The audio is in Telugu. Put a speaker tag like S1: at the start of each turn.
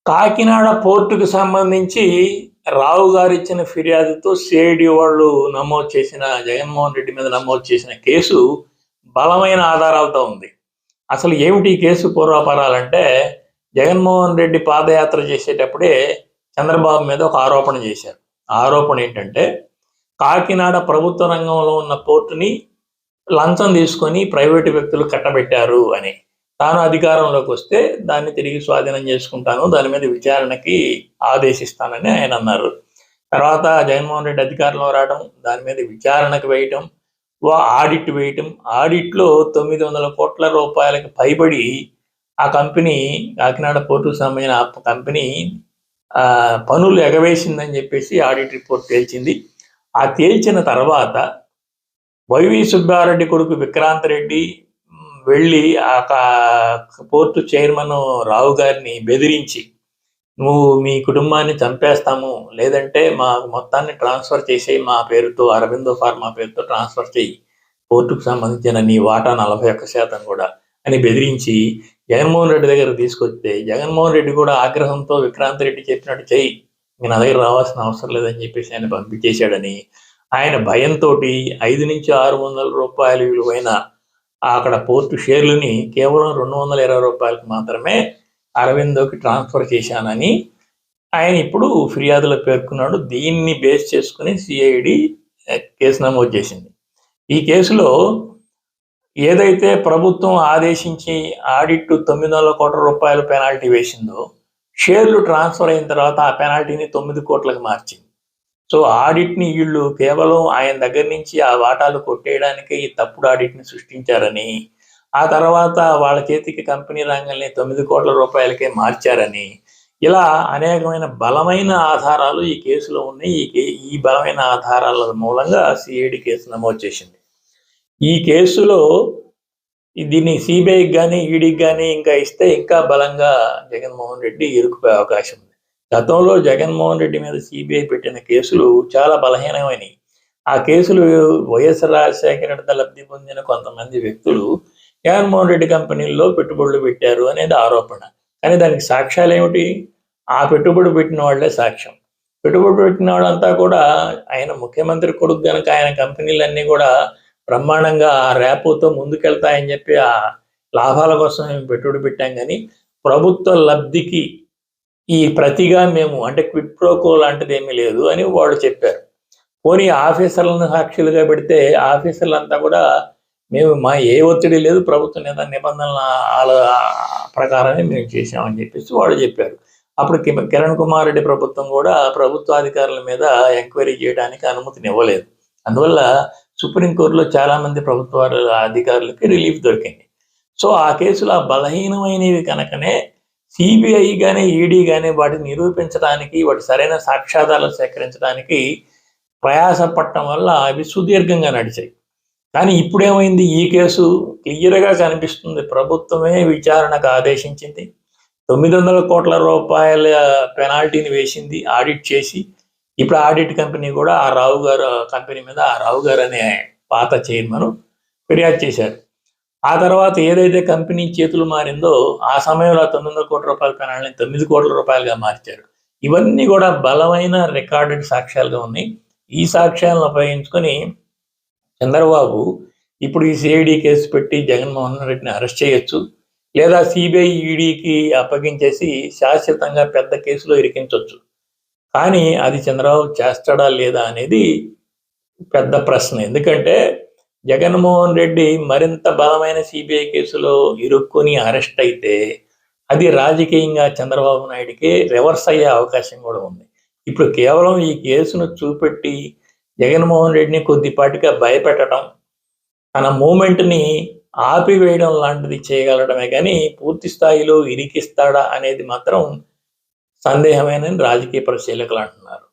S1: కాకినాడ పోర్టుకు సంబంధించి రావు గారు ఇచ్చిన ఫిర్యాదుతో సిఐడి వాళ్ళు నమోదు చేసిన జగన్మోహన్ రెడ్డి మీద నమోదు చేసిన కేసు బలమైన ఆధారాలతో ఉంది. అసలు ఏమిటి ఈ కేసు పూర్వాపరాలంటే, జగన్మోహన్ రెడ్డి పాదయాత్ర చేసేటప్పుడే చంద్రబాబు మీద ఒక ఆరోపణ చేశారు. ఆ ఆరోపణ ఏంటంటే, కాకినాడ ప్రభుత్వ రంగంలో ఉన్న పోర్టుని లంచం తీసుకొని ప్రైవేటు వ్యక్తులు కట్టబెట్టారు అని. తాను అధికారంలోకి వస్తే దాన్ని తిరిగి స్వాధీనం చేసుకుంటాను, దాని మీద విచారణకి ఆదేశిస్తానని ఆయన అన్నారు. తర్వాత జగన్మోహన్ రెడ్డి అధికారంలో రావడం, దాని మీద విచారణకు వేయటం, ఆడిట్ వేయటం. ఆడిట్లో 900 కోట్ల రూపాయలకు పైబడి ఆ కంపెనీ, కాకినాడ పోర్టుకు సంబంధించిన ఆ కంపెనీ పనులు ఎగవేసిందని చెప్పేసి ఆడిట్ రిపోర్ట్ తేల్చింది. ఆ తేల్చిన తర్వాత వైవి సుబ్బారెడ్డి కొడుకు విక్రాంత్ రెడ్డి వెళ్ళి ఆ పోర్టు చైర్మన్ రావు గారిని బెదిరించి, నువ్వు మీ కుటుంబాన్ని చంపేస్తాము, లేదంటే మా మొత్తాన్ని ట్రాన్స్ఫర్ చేసేయి, మా పేరుతో అరబిందో ఫార్మా పేరుతో ట్రాన్స్ఫర్ చేయి, పోర్టుకు సంబంధించిన నీ వాటా 41% కూడా అని బెదిరించి జగన్మోహన్ రెడ్డి దగ్గర తీసుకొస్తే, జగన్మోహన్ రెడ్డి కూడా ఆగ్రహంతో విక్రాంత్ రెడ్డి చెప్పినట్టు చెయ్యి, నా దగ్గర రావాల్సిన అవసరం లేదని చెప్పేసి ఆయన పంపించేశాడని, ఆయన భయంతో 5 నుంచి 600 రూపాయలు విలువైన అక్కడ పోర్టు షేర్లని కేవలం 220 రూపాయలకు మాత్రమే అరవిందోకి ట్రాన్స్ఫర్ చేశానని ఆయన ఇప్పుడు ఫిర్యాదులో పేర్కొన్నాడు. దీన్ని బేస్ చేసుకుని సిఐడి కేసు నమోదు చేసింది. ఈ కేసులో ఏదైతే ప్రభుత్వం ఆదేశించి ఆడిట్ 900 కోట్ల రూపాయలు పెనాల్టీ వేసిందో, షేర్లు ట్రాన్స్ఫర్ అయిన తర్వాత ఆ పెనాల్టీని 9 కోట్లకు మార్చింది. సో ఆడిట్ని వీళ్ళు కేవలం ఆయన దగ్గర నుంచి ఆ వాటాలు కొట్టేయడానికి ఈ తప్పుడు ఆడిట్ని సృష్టించారని, ఆ తర్వాత వాళ్ళ చేతికి కంపెనీ రంగాల్ని 9 కోట్ల రూపాయలకే మార్చారని, ఇలా అనేకమైన బలమైన ఆధారాలు ఈ కేసులో ఉన్నాయి. ఈ బలమైన ఆధారాల మూలంగా సిఐడి కేసు నమోదు చేసింది. ఈ కేసులో దీన్ని సిబిఐకి కానీ ఈడీకి కానీ ఇంకా ఇస్తే ఇంకా బలంగా జగన్మోహన్ రెడ్డి ఇరుక్కుపోయే అవకాశం ఉంది. గతంలో జగన్మోహన్ రెడ్డి మీద సిబిఐ పెట్టిన కేసులు చాలా బలహీనమైనవి. ఆ కేసులు వైఎస్ రాజశేఖర రెడ్డి లబ్ధి పొందిన కొంతమంది వ్యక్తులు జగన్మోహన్ రెడ్డి కంపెనీల్లో పెట్టుబడులు పెట్టారు అనేది ఆరోపణ. కానీ దానికి సాక్ష్యాలు ఏమిటి? ఆ పెట్టుబడి పెట్టిన వాళ్లే సాక్ష్యం. పెట్టుబడి పెట్టిన వాళ్ళంతా కూడా ఆయన ముఖ్యమంత్రి కొడుకు కనుక ఆయన కంపెనీలన్నీ కూడా బ్రహ్మాండంగా రేపోతో ముందుకెళ్తాయని చెప్పి ఆ లాభాల కోసం మేము పెట్టుబడి పెట్టాం. కానీ ప్రభుత్వ లబ్ధికి ఈ ప్రతిగా మేము, అంటే క్విడ్ ప్రోకో లాంటిది ఏమీ లేదు అని వాళ్ళు చెప్పారు. పోనీ ఆఫీసర్లను సాక్షులుగా పెడితే ఆఫీసర్లంతా కూడా మేము మా ఏ ఒత్తిడి లేదు, ప్రభుత్వ నిబంధనల ప్రకారమే మేము చేశామని చెప్పేసి వాళ్ళు చెప్పారు. అప్పుడు కిరణ్ కుమార్ రెడ్డి ప్రభుత్వం కూడా ప్రభుత్వాధికారుల మీద ఎంక్వైరీ చేయడానికి అనుమతిని ఇవ్వలేదు. అందువల్ల సుప్రీంకోర్టులో చాలామంది ప్రభుత్వ అధికారులకి రిలీఫ్ దొరికింది. సో ఆ కేసులు ఆ బలహీనమైనవి కనుకనే సిబిఐ కానీ ఈడీ కానీ వాటిని నిరూపించడానికి, వాటి సరైన సాక్ష్యాధారాలు సేకరించడానికి ప్రయాసపడటం వల్ల అవి సుదీర్ఘంగా నడిచాయి. కానీ ఇప్పుడేమైంది? ఈ కేసు క్లియర్గా కనిపిస్తుంది. ప్రభుత్వమే విచారణకు ఆదేశించింది, 900 కోట్ల రూపాయల పెనాల్టీని వేసింది ఆడిట్ చేసి. ఇప్పుడు ఆడిట్ కంపెనీ కూడా ఆ రావు గారు కంపెనీ మీద ఆ రావు గారు అనే పాత చైర్మన్ ఫిర్యాదు చేశారు. ఆ తర్వాత ఏదైతే కంపెనీ చేతులు మారిందో ఆ సమయంలో 900 కోట్ల రూపాయల పెనాల్టీని 9 కోట్ల రూపాయలుగా మార్చారు. ఇవన్నీ కూడా బలమైన రికార్డెడ్ సాక్ష్యాలుగా ఉన్నాయి. ఈ సాక్ష్యాలను ఉపయోగించుకొని చంద్రబాబు ఇప్పుడు ఈ సిఐడి కేసు పెట్టి జగన్మోహన్ రెడ్డిని అరెస్ట్ చేయొచ్చు, లేదా సిబిఐ ఈడీకి అప్పగించేసి శాశ్వతంగా పెద్ద కేసులో ఇరికించవచ్చు. కానీ అది చంద్రబాబు చేస్తాడా లేదా అనేది పెద్ద ప్రశ్న. ఎందుకంటే జగన్మోహన్ రెడ్డి మరింత బలమైన సిబిఐ కేసులో ఇరుక్కొని అరెస్ట్ అయితే అది రాజకీయంగా చంద్రబాబు నాయుడికి రివర్స్ అయ్యే అవకాశం కూడా ఉంది. ఇప్పుడు కేవలం ఈ కేసును చూపెట్టి జగన్మోహన్ రెడ్డిని కొద్దిపాటిగా భయపెట్టడం, తన మూమెంట్ని ఆపివేయడం లాంటిది చేయగలడమే కానీ పూర్తి స్థాయిలో ఇరికిస్తాడా అనేది మాత్రం సందేహమేనని రాజకీయ పరిశీలకులు అంటున్నారు.